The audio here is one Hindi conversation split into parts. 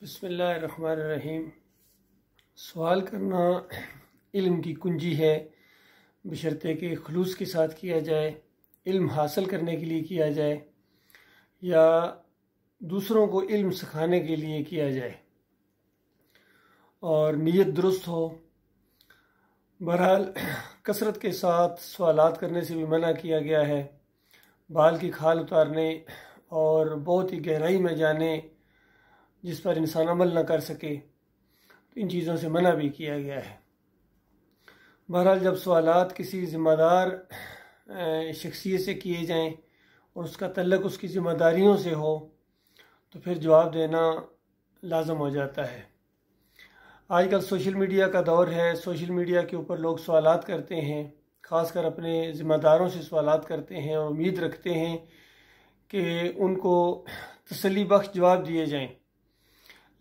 बिस्मिल्लाहिर्रहमानिर्रहीम। सवाल करना इल्म की कुंजी है, बशर्ते कि खुलूस के साथ किया जाए, इल्म हासिल करने के लिए किया जाए या दूसरों को इल्म सिखाने के लिए किया जाए और नीयत दुरुस्त हो। बहरहाल कसरत के साथ सवालात करने से भी मना किया गया है। बाल की खाल उतारने और बहुत ही गहराई में जाने जिस पर इंसान अमल न कर सके, तो इन चीज़ों से मना भी किया गया है। बहरहाल जब सवालात किसी ज़िम्मेदार शख्सियत से किए जाएं और उसका तल्लुक़ उसकी ज़िम्मेदारियों से हो तो फिर जवाब देना लाज़म हो जाता है। आजकल सोशल मीडिया का दौर है। सोशल मीडिया के ऊपर लोग सवालात करते हैं, ख़ासकर अपने ज़िम्मेदारों से सवालात करते हैं और उम्मीद रखते हैं कि उनको तसल्ली बख्श जवाब दिए जाएं।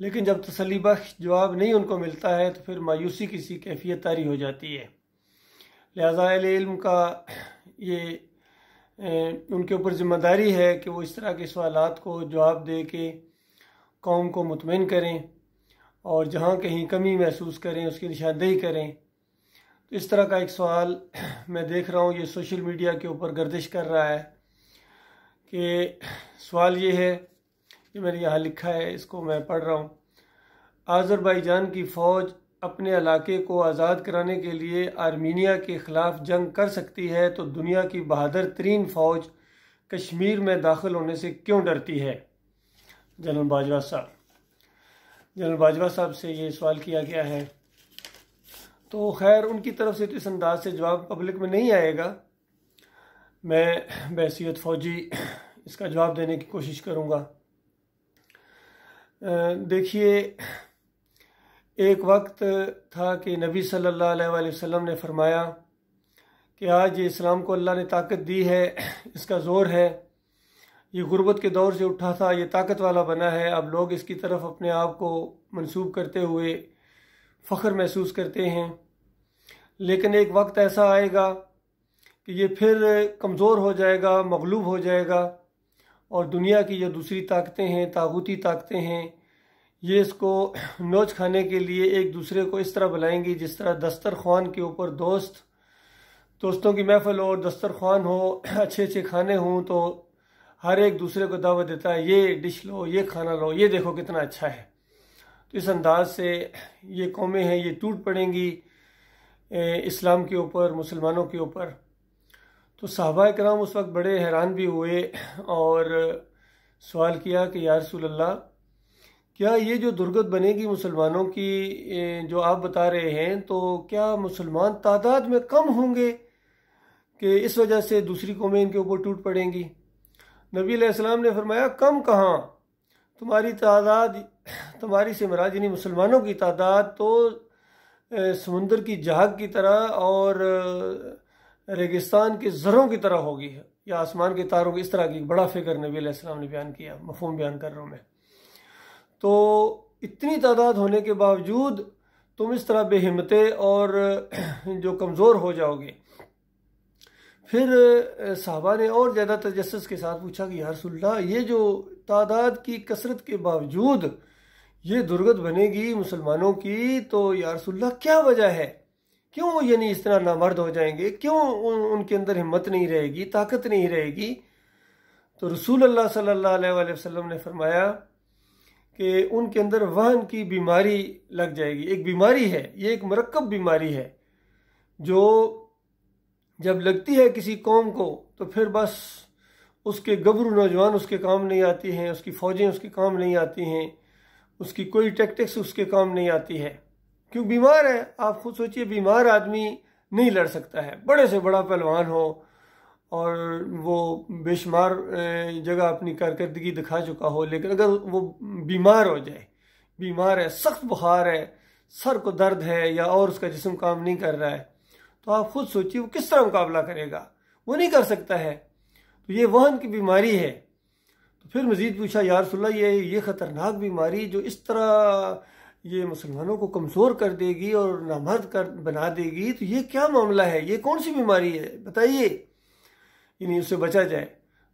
लेकिन जब तसल्ली बख्श जवाब नहीं उनको मिलता है तो फिर मायूसी की सी कैफियत तारी हो जाती है। लिहाजा अहले इल्म का ये उनके ऊपर ज़िम्मेदारी है कि वो इस तरह के सवालात को जवाब दे के कौम को मुतमईन करें और जहाँ कहीं कमी महसूस करें उसकी निशानदेही करें। तो इस तरह का एक सवाल मैं देख रहा हूँ, ये सोशल मीडिया के ऊपर गर्दिश कर रहा है कि सवाल ये है, ये मैंने यहाँ लिखा है, इसको मैं पढ़ रहा हूँ। आज़रबाईजान की फ़ौज अपने इलाके को आज़ाद कराने के लिए आर्मीनिया के ख़िलाफ़ जंग कर सकती है, तो दुनिया की बहादुर तरीन फ़ौज कश्मीर में दाखिल होने से क्यों डरती है? जनरल बाजवा साहब से ये सवाल किया गया है। तो खैर उनकी तरफ से तो इस अंदाज से जवाब पब्लिक में नहीं आएगा। मैं बहैसियत फ़ौजी इसका जवाब देने की कोशिश करूँगा। देखिए, एक वक्त था कि नबी सल्लल्लाहु अलैहि वसल्लम ने फरमाया कि आज ये इस्लाम को अल्लाह ने ताकत दी है, इसका ज़ोर है, ये गुर्बत के दौर से उठा था, ये ताकत वाला बना है। अब लोग इसकी तरफ अपने आप को मंसूब करते हुए फ़ख्र महसूस करते हैं। लेकिन एक वक्त ऐसा आएगा कि ये फिर कमज़ोर हो जाएगा, मगलूब हो जाएगा और दुनिया की जो दूसरी ताकतें हैं, तागूती ताकतें हैं, ये इसको नोच खाने के लिए एक दूसरे को इस तरह बुलाएंगी जिस तरह दस्तरख्वान के ऊपर दोस्तों की महफिल हो, दस्तरख्वान हो, अच्छे अच्छे खाने हों तो हर एक दूसरे को दावत देता है, ये डिश लो, ये खाना लो, ये देखो कितना अच्छा है। तो इस अंदाज से ये कौमें हैं, ये टूट पड़ेंगी इस्लाम के ऊपर, मुसलमानों के ऊपर। तो सहाबा किराम उस वक्त बड़े हैरान भी हुए और सवाल किया कि या रसूल अल्लाह, क्या ये जो दुर्गत बनेगी मुसलमानों की जो आप बता रहे हैं, तो क्या मुसलमान तादाद में कम होंगे कि इस वजह से दूसरी कौमें इनके ऊपर टूट पड़ेंगी? नबी अलैहिस्सलाम ने फरमाया, कम कहाँ, तुम्हारी तादाद, तुम्हारी से मुराद यानी मुसलमानों की तादाद तो समुंदर की जहाग की तरह और रेगिस्तान के ज़रों की तरह होगी या आसमान के तारों की, इस तरह की बड़ा फिक्र नबी अलैहिस्सलाम ने बयान किया। मफ़हूम बयान कर रहा हूँ मैं। तो इतनी तादाद होने के बावजूद तुम इस तरह बेहिम्मते और जो कमज़ोर हो जाओगे। फिर साहबा ने और ज़्यादा तजस्सुस के साथ पूछा कि या रसूल अल्लाह, ये जो तादाद की कसरत के बावजूद ये दुर्गत बनेगी मुसलमानों की, तो या रसूल अल्लाह क्या वजह है? क्यों ये नहीं इस तरह नामर्द हो जाएंगे? क्यों उनके अंदर हिम्मत नहीं रहेगी, ताकत नहीं रहेगी? तो रसूल अल्लाह सल्लल्लाहु अलैहि वसल्लम ने फरमाया कि उनके अंदर वहन की बीमारी लग जाएगी। एक बीमारी है, ये एक मरकब बीमारी है जो जब लगती है किसी कौम को तो फिर बस उसके गबरू नौजवान उसके काम नहीं आती हैं, उसकी फ़ौजें उसके काम नहीं आती हैं, उसकी कोई टैक्टिक्स उसके काम नहीं आती है। क्यों? बीमार है। आप खुद सोचिए, बीमार आदमी नहीं लड़ सकता है, बड़े से बड़ा पहलवान हो और वो बेशुमार जगह अपनी कारकर्दगी दिखा चुका हो, लेकिन अगर वो बीमार हो जाए, बीमार है, सख्त बुखार है, सर को दर्द है या और उसका जिस्म काम नहीं कर रहा है, तो आप खुद सोचिए वो किस तरह मुकाबला करेगा? वो नहीं कर सकता है। तो ये वहन की बीमारी है। तो फिर मज़ीद पूछा, या रसूल अल्लाह, ये ख़तरनाक बीमारी जो इस तरह ये मुसलमानों को कमज़ोर कर देगी और नामर्द कर बना देगी, तो ये क्या मामला है? ये कौन सी बीमारी है, बताइए, यानी उससे बचा जाए।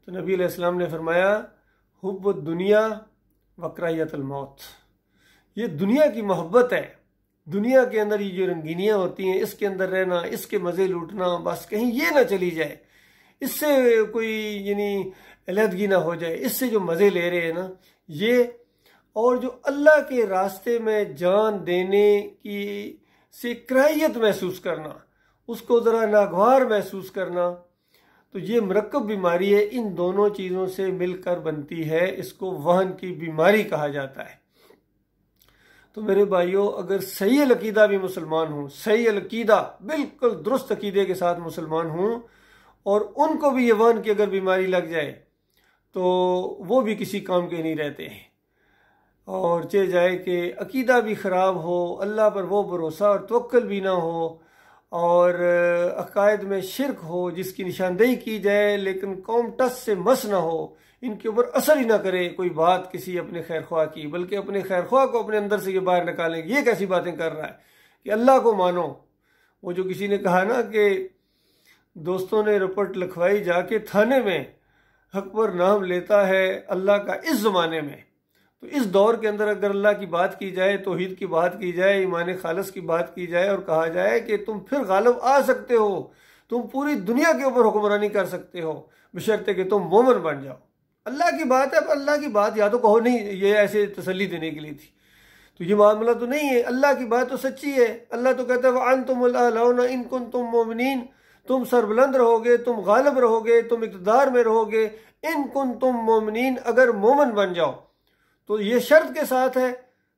तो नबी अलैहिस्सलाम ने फरमाया, हुब्बुद दुनिया वकराहियतुल मौत, ये दुनिया की मोहब्बत है। दुनिया के अंदर ये जो रंगीनियाँ होती हैं, इसके अंदर रहना, इसके मज़े लूटना, बस कहीं ये ना चली जाए, इससे कोई यानी अलहदगी ना हो जाए, इससे जो मज़े ले रहे हैं ना ये, और जो अल्लाह के रास्ते में जान देने की से कराहियत महसूस करना, उसको ज़रा नागवार महसूस करना, तो ये मरकब बीमारी है, इन दोनों चीज़ों से मिलकर बनती है। इसको वहन की बीमारी कहा जाता है। तो मेरे भाइयों, अगर सही अकीदा भी मुसलमान हूँ, सही अकीदा बिल्कुल दुरुस्त अकीदे के साथ मुसलमान हूँ, और उनको भी ये वहन की अगर बीमारी लग जाए तो वो भी किसी काम के नहीं रहते हैं। और चाहे जाए कि अकीदा भी ख़राब हो, अल्लाह पर वो भरोसा और तवक्कुल भी ना हो, और अकायद में शिरक हो जिसकी निशानदेही की जाए लेकिन कौम टस से मस ना हो, इनके ऊपर असर ही ना करे कोई बात किसी अपने खैरख्वाह की, बल्कि अपने खैरख्वाह को अपने अंदर से ये बाहर निकालें। ये कैसी बातें कर रहा है कि अल्लाह को मानो। वो जो किसी ने कहा ना कि दोस्तों ने रिपोर्ट लिखवाई जाके थाने में, हक पर नाम लेता है अल्लाह का इस ज़माने में। तो इस दौर के अंदर अगर अल्लाह की बात की जाए, तौहीद की बात की जाए, ईमान खालिस की बात की जाए, और कहा जाए कि तुम फिर गालिब आ सकते हो, तुम पूरी दुनिया के ऊपर हुक्मरानी कर सकते हो, बशर्ते कि तुम मोमिन बन जाओ। अल्लाह की बात है, पर अल्लाह की बात या तो कहो नहीं, ये ऐसे तसल्ली देने के लिए थी, तो ये मामला तो नहीं है। अल्लाह की बात तो सच्ची है। अल्लाह तो कहता है वअन्तुमुल आलौना इन कुन्तुम मोमिनीन, तुम सरबुलंद रहोगे, तुम गालिब रहोगे, तुम इक़्तिदार में रहोगे, इन कुन्तुम मोमिनीन, अगर मोमिन बन जाओ। तो ये शर्त के साथ है।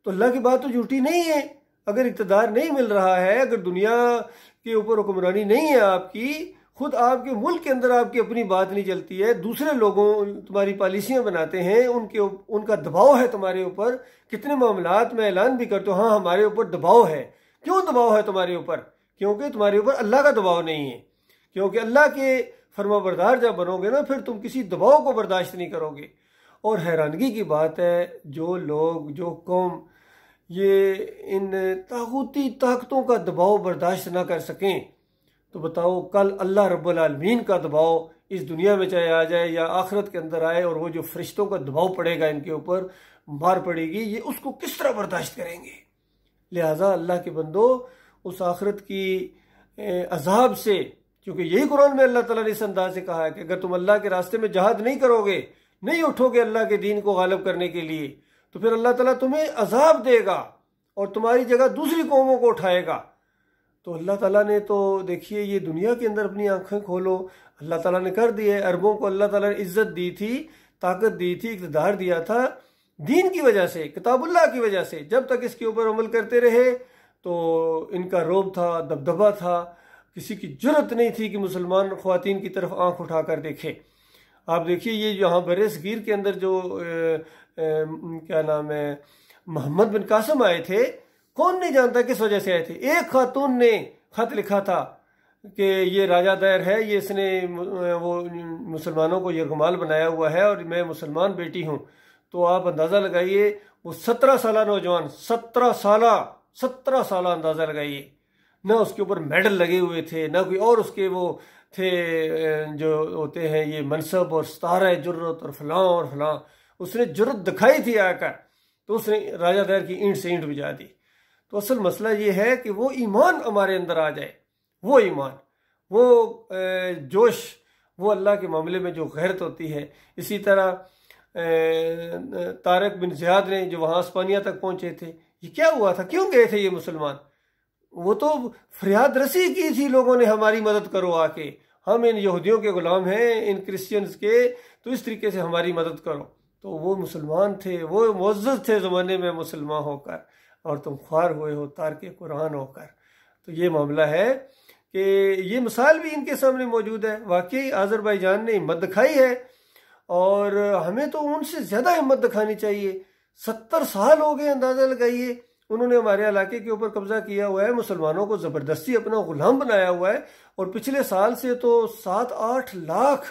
तो अल्लाह की बात तो झूठी नहीं है। अगर इक़्तिदार नहीं मिल रहा है, अगर दुनिया के ऊपर हुक्मरानी नहीं है आपकी, खुद आपके मुल्क के अंदर आपकी अपनी बात नहीं चलती है, दूसरे लोगों तुम्हारी पॉलिसियां बनाते हैं, उनका दबाव है तुम्हारे ऊपर, कितने मामलात में ऐलान भी करते हो हाँ हमारे ऊपर दबाव है। क्यों दबाव है तुम्हारे ऊपर? क्योंकि तुम्हारे ऊपर अल्लाह का दबाव नहीं है। क्योंकि अल्लाह के फरमाबरदार जब बनोगे ना, फिर तुम किसी दबाव को बर्दाश्त नहीं करोगे। और हैरानगी की बात है, जो लोग, जो कौम ये इन तागूती ताकतों का दबाव बर्दाश्त ना कर सकें, तो बताओ कल अल्लाह रब्बुल आलमीन का दबाव इस दुनिया में चाहे आ जाए या आखिरत के अंदर आए, और वो जो फरिश्तों का दबाव पड़ेगा इनके ऊपर, मार पड़ेगी, ये उसको किस तरह बर्दाश्त करेंगे। लिहाजा अल्लाह के बंदो, उस आखिरत की अजाब से, क्योंकि यही कुरान में अल्लाह ताला ने इस अंदाज से कहा है कि अगर तुम अल्लाह के रास्ते में जहाद नहीं करोगे, नहीं उठोगे अल्लाह के दीन को गालिब करने के लिए, तो फिर अल्लाह ताला तुम्हें अजाब देगा और तुम्हारी जगह दूसरी कौमों को उठाएगा। तो अल्लाह ताला ने तो देखिए, ये दुनिया के अंदर अपनी आंखें खोलो, अल्लाह ताला ने कर दी है। अरबों को अल्लाह ताला ने इज्जत दी थी, ताकत दी थी, इक़्तिदार दिया था दीन की वजह से, किताबुल्लाह की वजह से। जब तक इसके ऊपर अमल करते रहे तो इनका रोब था, दबदबा था, किसी की जुर्रत नहीं थी कि मुसलमान ख्वातीन की तरफ आंख उठाकर देखे। आप देखिए, ये यहाँ बरे सगीर के अंदर जो क्या नाम है, मोहम्मद बिन कासिम आए थे, कौन नहीं जानता किस वजह से आए थे। एक खातून ने खत लिखा था कि ये राजा दैर है, ये इसने वो मुसलमानों को यरगमाल बनाया हुआ है और मैं मुसलमान बेटी हूँ। तो आप अंदाज़ा लगाइए, वो 17 साल नौजवान, 17 साल अंदाज़ा लगाइए, ना उसके ऊपर मेडल लगे हुए थे, ना कोई और उसके वो थे जो होते हैं ये मनसब और सतारा जुर्रत और फलां। उसने जुर्रत दिखाई थी आकर, तो उसने राजा दैर की ईंट से ईंट भिजा दी। तो असल मसला ये है कि वो ईमान हमारे अंदर आ जाए, वो ईमान, वो जोश, वो अल्लाह के मामले में जो गैरत होती है। इसी तरह तारिक बिन ज़ियाद ने जो वहाँ स्पेनिया तक पहुँचे थे, ये क्या हुआ था, क्यों गए थे ये मुसलमान? वो तो फरियाद रसी की थी लोगों ने, हमारी मदद करो आके, हम इन यहूदियों के गुलाम हैं, इन क्रिश्चियंस के, तो इस तरीके से हमारी मदद करो। तो वो मुसलमान थे, वो मुअज़्ज़ज़ थे ज़माने में मुसलमान होकर, और तुम ख्वार हुए हो तारके कुरान होकर। तो ये मामला है कि ये मिसाल भी इनके सामने मौजूद है। वाकई आज़रबाईजान ने हिम्मत दिखाई है, और हमें तो उनसे ज़्यादा हिम्मत दिखानी चाहिए। 70 साल हो गए, अंदाज़ा लगाइए, उन्होंने हमारे इलाके के ऊपर कब्जा किया हुआ है, मुसलमानों को ज़बरदस्ती अपना गुलाम बनाया हुआ है। और पिछले साल से तो 7-8 लाख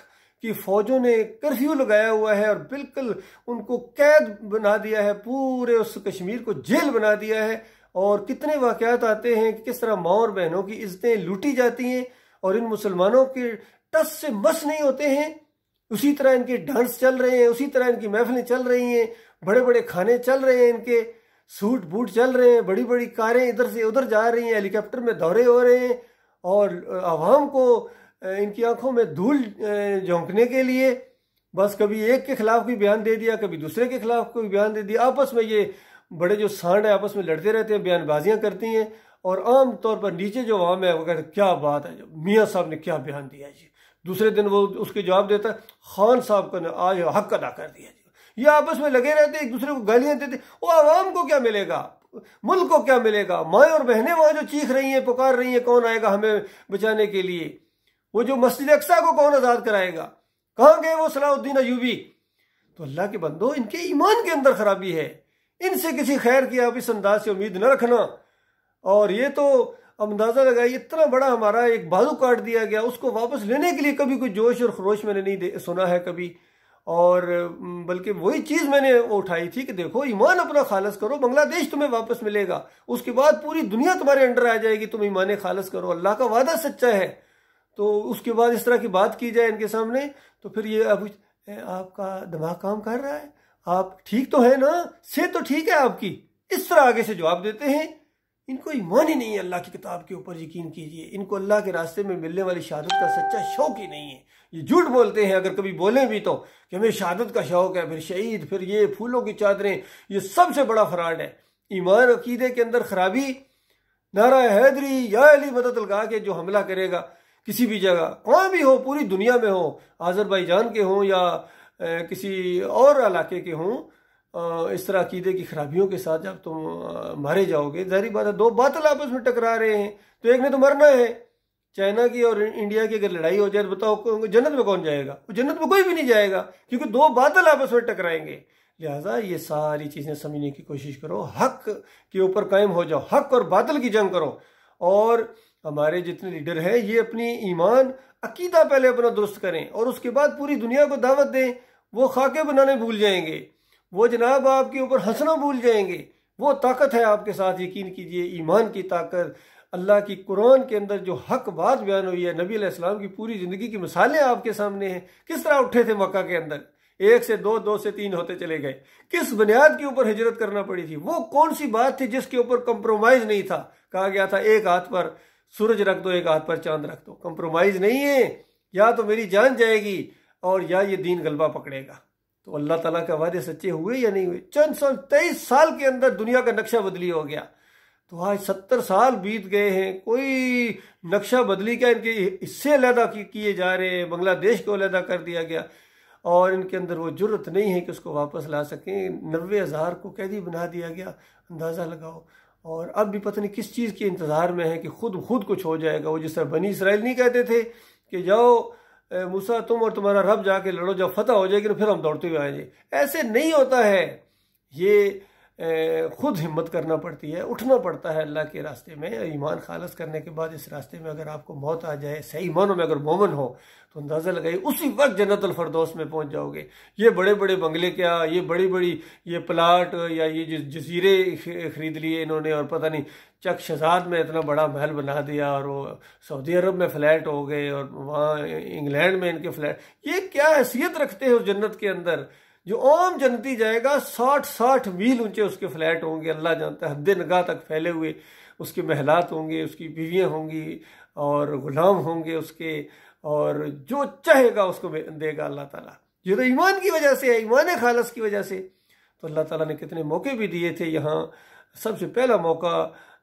की फौजों ने कर्फ्यू लगाया हुआ है और बिल्कुल उनको कैद बना दिया है, पूरे उस कश्मीर को जेल बना दिया है। और कितने वाक़यात आते हैं कि किस तरह माँ और बहनों की इज्जतें लूटी जाती हैं, और इन मुसलमानों के टस से मस नहीं होते हैं। उसी तरह इनके डांस चल रहे हैं, उसी तरह इनकी महफिलें चल रही हैं, बड़े बड़े खाने चल रहे हैं इनके। सूट बूट चल रहे हैं, बड़ी बड़ी कारें इधर से उधर जा रही हैं, हेलीकॉप्टर में दौरे हो रहे हैं, और आवाम को इनकी आंखों में धूल झोंकने के लिए बस कभी एक के खिलाफ कोई बयान दे दिया, कभी दूसरे के खिलाफ कोई बयान दे दिया। आपस में ये बड़े जो सांड है आपस में लड़ते रहते हैं, बयानबाजियां करती हैं, और आम तौर पर नीचे जो आवाम है वो कहते क्या बात है, जो मियाँ साहब ने क्या बयान दिया जी। दूसरे दिन वो उसके जवाब देता है खान साहब का आज हक अदा कर दिया जी। ये आपस में लगे रहते एक दूसरे को गालियां देते। वो आवाम को क्या मिलेगा, मुल्क को क्या मिलेगा? माएँ और बहनें वहां जो चीख रही हैं, पुकार रही हैं कौन आएगा हमें बचाने के लिए? वो जो मस्जिद अक्सा को कौन आजाद कराएगा? कहाँ गए वो सलाहुद्दीन अयूबी? तो अल्लाह के बंदो, इनके ईमान के अंदर खराबी है, इनसे किसी खैर की आप इस अंदाज से उम्मीद न रखना। और ये तो अंदाजा लगाइए, इतना बड़ा हमारा एक बाजू काट दिया गया, उसको वापस लेने के लिए कभी कोई जोश और खरोश मैंने नहीं सुना है कभी। और बल्कि वही चीज़ मैंने उठाई थी कि देखो ईमान अपना खालस करो, बांग्लादेश तुम्हें वापस मिलेगा, उसके बाद पूरी दुनिया तुम्हारे अंडर आ जाएगी, तुम ईमान खालस करो, अल्लाह का वादा सच्चा है। तो उसके बाद इस तरह की बात की जाए इनके सामने, तो फिर ये अब आपका दिमाग काम कर रहा है, आप ठीक तो है ना, से तो ठीक है आपकी, इस तरह आगे से जवाब देते हैं। इनको ईमान ही नहीं है अल्लाह की किताब के ऊपर, यकीन कीजिए। इनको अल्लाह के रास्ते में मिलने वाली शहादत का सच्चा शौक ही नहीं है। ये झूठ बोलते हैं, अगर कभी बोलें भी तो कि हमें शहादत का शौक है, फिर शहीद, फिर ये फूलों की चादरें, ये सबसे बड़ा फ्रॉड है। ईमान अकीदे के अंदर खराबी, नारा हैदरी या अली मदद लगा के जो हमला करेगा किसी भी जगह, कौन भी हो, पूरी दुनिया में हो, आज़रबाईजान के हों या किसी और इलाके के हों, इस तरह अकीदे की खराबियों के साथ जब तुम मारे जाओगे, जाहिर बात है दो बातिल आपस में टकरा रहे हैं, तो एक ने तो मरना है। चाइना की और इंडिया की अगर लड़ाई हो जाए तो बताओ जन्नत में कौन जाएगा? जन्नत में कोई भी नहीं जाएगा, क्योंकि दो बातिल आपस में टकराएंगे। लिहाजा ये सारी चीज़ें समझने की कोशिश करो, हक के ऊपर कायम हो जाओ, हक और बातिल की जंग करो। और हमारे जितने लीडर हैं ये अपनी ईमान अकीदा पहले अपना दुरुस्त करें, और उसके बाद पूरी दुनिया को दावत दें। वो खाके बनाने भूल जाएंगे, वो जनाब आपके ऊपर हंसना भूल जाएंगे। वो ताकत है आपके साथ, यकीन कीजिए, ईमान की ताकत। अल्लाह की कुरान के अंदर जो हक बात बयान हुई है, नबी अलैहिस्सलाम की पूरी ज़िंदगी की मिसालें आपके सामने हैं। किस तरह उठे थे मक्का के अंदर, 1 से 2, 2 से 3 होते चले गए, किस बुनियाद के ऊपर हिजरत करना पड़ी थी, वो कौन सी बात थी जिसके ऊपर कंप्रोमाइज़ नहीं था। कहा गया था एक हाथ पर सूरज रख दो, एक हाथ पर चांद रख दो, कंप्रोमाइज़ नहीं है, या तो मेरी जान जाएगी और या ये दीन गलबा पकड़ेगा। तो अल्लाह ताला के वादे सच्चे हुए या नहीं हुए? चंद साल, 23 साल के अंदर दुनिया का नक्शा बदली हो गया। तो आज 70 साल बीत गए हैं, कोई नक्शा बदली क्या, इनके हिस्से अलहदा किए जा रहे हैं, बांग्लादेश को अलहदा कर दिया गया, और इनके अंदर वो जुर्रत नहीं है कि उसको वापस ला सकें। 90,000 को कैदी बना दिया गया, अंदाज़ा लगाओ। और अब भी पता नहीं किस चीज़ के इंतज़ार में है कि खुद कुछ हो जाएगा। वो जिस तरह बनी इसराइल नहीं कहते थे कि जाओ मूसा तुम और तुम्हारा रब जाके लड़ो, जब फतह हो जाएगी तो फिर हम दौड़ते हुए आएंगे। ऐसे नहीं होता है, ये खुद हिम्मत करना पड़ती है, उठना पड़ता है अल्लाह के रास्ते में। ईमान खालस करने के बाद इस रास्ते में अगर आपको मौत आ जाए, सही मानों में अगर मोमन हो, तो अंदाज़ा लगाइए उसी वक्त जन्नतुल फरदौस में पहुंच जाओगे। ये बड़े बड़े बंगले क्या, ये बड़ी बड़ी ये प्लाट या ये जजीरे खरीद लिए इन्होंने, और पता नहीं चक शहजाद में इतना बड़ा महल बना दिया, और वो सऊदी अरब में फ्लैट हो गए, और वहाँ इंग्लैंड में इनके फ्लैट। ये क्या हैसियत रखते हैं उस जन्नत के अंदर? जो आम जन्नती जाएगा 60-60 मील ऊंचे उसके फ्लैट होंगे, अल्लाह जानता है, हद्दे निगाह तक फैले हुए उसके महलात होंगे, उसकी बीवियाँ होंगी और गुलाम होंगे उसके, और जो चाहेगा उसको देगा अल्लाह ताला। ये तो ईमान की वजह से है, ईमान खालस की वजह से। तो अल्लाह ताला ने कितने मौके भी दिए थे। यहाँ सबसे पहला मौका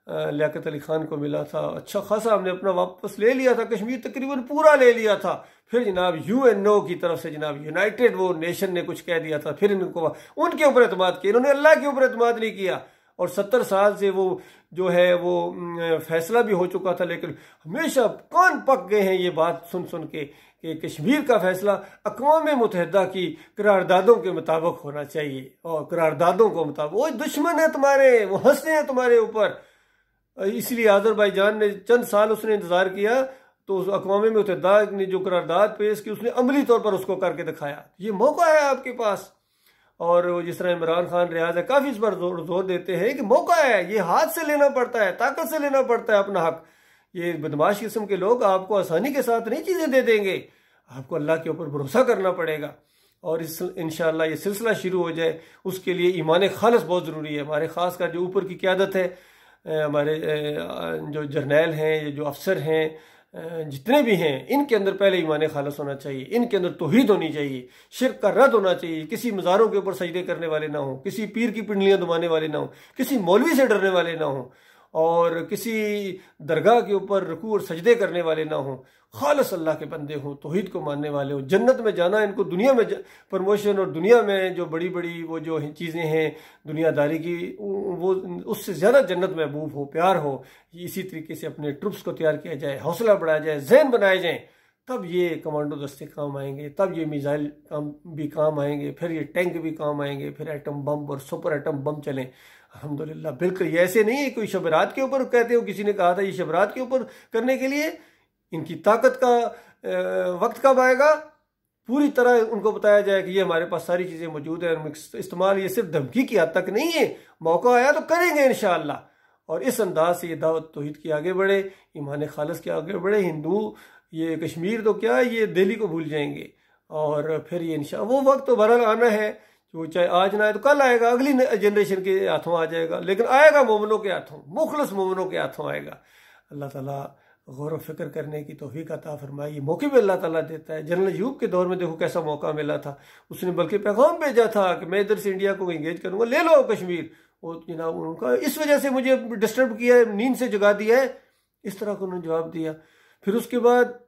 लियाकत अली खान को मिला था, अच्छा खासा हमने अपना वापस ले लिया था, कश्मीर तकरीबन पूरा ले लिया था। फिर जनाब UNO की तरफ से जनाब यूनाइटेड वो नेशन ने कुछ कह दिया था, फिर इनको उनके ऊपर एतमाद किया, इन्होंने अल्लाह के ऊपर एतमाद नहीं किया। और 70 साल से वो जो है वो फैसला भी हो चुका था, लेकिन हमेशा कान पक गए हैं ये बात सुन सुन के कि कश्मीर का फैसला अक़वाम मुत्तहिदा की करारदादों के मुताबिक होना चाहिए, और करारदादों को मुताबिक। वो दुश्मन है तुम्हारे, वो हंसते हैं तुम्हारे ऊपर। इसलिए आज़रबाईजान ने चंद साल उसने इंतज़ार किया, तो उस अक़वाम मुत्तहिदा ने जो करारदाद पेश की उसने अमली तौर पर उसको करके दिखाया। ये मौका है आपके पास। और जिस तरह इमरान खान रियाज है, काफ़ी इस पर जोर देते हैं कि मौका है, ये हाथ से लेना पड़ता है, ताकत से लेना पड़ता है अपना हक। ये बदमाश किस्म के लोग आपको आसानी के साथ नहीं चीज़ें दे देंगे, आपको अल्लाह के ऊपर भरोसा करना पड़ेगा। और इस इंशाअल्लाह ये सिलसिला शुरू हो जाए, उसके लिए ईमान खालिस बहुत ज़रूरी है। हमारे ख़ास कर जो ऊपर की क़यादत है, हमारे जो जर्नैल हैं, जो अफसर हैं, जितने भी हैं, इनके अंदर पहले ईमान खालिस होना चाहिए, इनके अंदर तौहीद होनी चाहिए, शिर्क का रद्द होना चाहिए, किसी मज़ारों के ऊपर सजदे करने वाले ना हों, किसी पीर की पिंडलियाँ दुमाने वाले ना हों, किसी मौलवी से डरने वाले ना हों, और किसी दरगाह के ऊपर रुकू और सजदे करने वाले ना हों, खालिस अल्लाह के बंदे हों, तौहीद को मानने वाले हों। जन्नत में जाना, इनको दुनिया में प्रमोशन और दुनिया में जो बड़ी बड़ी वो जो चीज़ें हैं दुनियादारी की, वो उससे ज़्यादा जन्नत महबूब हो, प्यार हो। इसी तरीके से अपने ट्रुप्स को तैयार किया जाए, हौसला बढ़ाया जाए, जहन बनाए जाएँ, तब ये कमांडो दस्ते काम आएंगे, तब ये मिसाइल भी काम आएंगे, फिर ये टैंक भी काम आएंगे, फिर एटम बम और सुपर एटम बम चलें। अल्हम्दुलिल्लाह, बिल्कुल ये ऐसे नहीं है कोई शबरात के ऊपर कहते हो, किसी ने कहा था ये शबरात के ऊपर करने के लिए, इनकी ताकत का वक्त कब आएगा, पूरी तरह उनको बताया जाए कि ये हमारे पास सारी चीज़ें मौजूद हैं, इस्तेमाल ये सिर्फ धमकी की हद तक नहीं है, मौका आया तो करेंगे इंशाअल्लाह। और इस अंदाज से ये दावत तौहीद की आगे बढ़े, ईमान खालिस के आगे बढ़े। हिंदू ये कश्मीर तो क्या है, ये दिल्ली को भूल जाएंगे, और फिर ये इंशाअल्लाह वो वक्त तो बहरहाल आना है, जो चाहे आज ना आए तो कल आएगा, अगली जनरेशन के हाथों आ जाएगा, लेकिन आएगा मोमिनों के हाथों, मुखलिस मोमिनों के हाथों आएगा। अल्लाह ताला गौर व फिक्र करने की तौफीक अता फरमाई। मौके भी अल्लाह ताला देता है। जनरल अय्यूब के दौर में देखो कैसा मौका मिला था, उसने बल्कि पैगाम भेजा था कि मैं इधर से इंडिया को इंगेज करूंगा, ले लो कश्मीर। वो जनाब उनका इस वजह से मुझे डिस्टर्ब किया है, नींद से जगा दिया है, इस तरह का उन्होंने जवाब दिया। फिर उसके बाद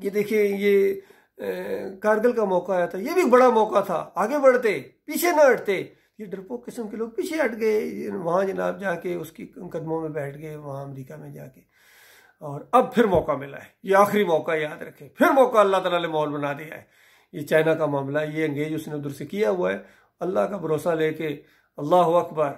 ये देखिए, ये कारगिल का मौका आया था, ये भी बड़ा मौका था, आगे बढ़ते, पीछे न हटते। ये डरपोक किस्म के लोग पीछे हट गए, वहाँ जनाब जाके उसकी कदमों में बैठ गए, वहाँ अमेरिका में जाके। और अब फिर मौका मिला है, ये आखिरी मौका, याद रखें, फिर मौका अल्लाह ताला ने माहौल बना दिया है। ये चाइना का मामला, ये एंगेज उसने उधर से किया हुआ है, अल्लाह का भरोसा लेके, अल्लाह अकबर।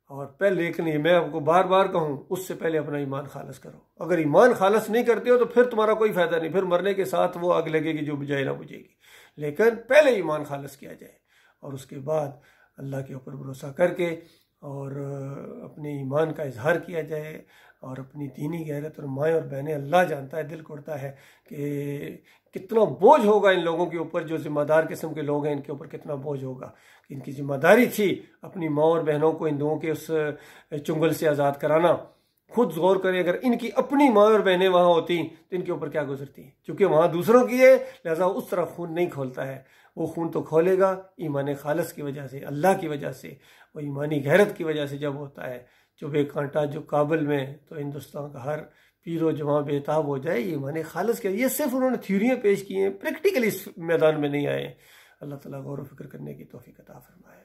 और पहले, लेकिन ये मैं आपको बार बार कहूँ, उससे पहले अपना ईमान खालिस करो। अगर ईमान खालिस नहीं करते हो तो फिर तुम्हारा कोई फायदा नहीं, फिर मरने के साथ वो आग लगेगी जो बुझाए ना बुझेगी। लेकिन पहले ईमान खालिस किया जाए, और उसके बाद अल्लाह के ऊपर भरोसा करके और अपने ईमान का इजहार किया जाए, और अपनी दीनी गैरत और माएँ और बहनें, अल्लाह जानता है, दिल करता है कि कितना बोझ होगा इन लोगों के ऊपर, जो जिम्मेदार किस्म के लोग हैं, इनके ऊपर कितना बोझ होगा। इनकी जिम्मेदारी थी अपनी माँ और बहनों को हिंदुओं के उस चुंगल से आज़ाद कराना। खुद गौर करें, अगर इनकी अपनी माँ और बहनें वहाँ होती तो इनके ऊपर क्या गुजरती। क्योंकि वहाँ दूसरों की है, लिहाजा उस तरह खून नहीं खोलता है। वो खून तो खोलेगा ईमान खालिस की वजह से, अल्लाह की वजह से, वो ईमानी गैरत की वजह से जब होता है। चुभे कांटा जो काबुल में, तो हिंदुस्तान का हर पीरो जवां बेताब हो जाए। ये ईमान खालिस के, ये सिर्फ उन्होंने थ्योरियाँ पेश की हैं, प्रैक्टिकली इस मैदान में नहीं आए। अल्लाह ताला गौर व फिक्र करने की तौफीक अता फरमाए।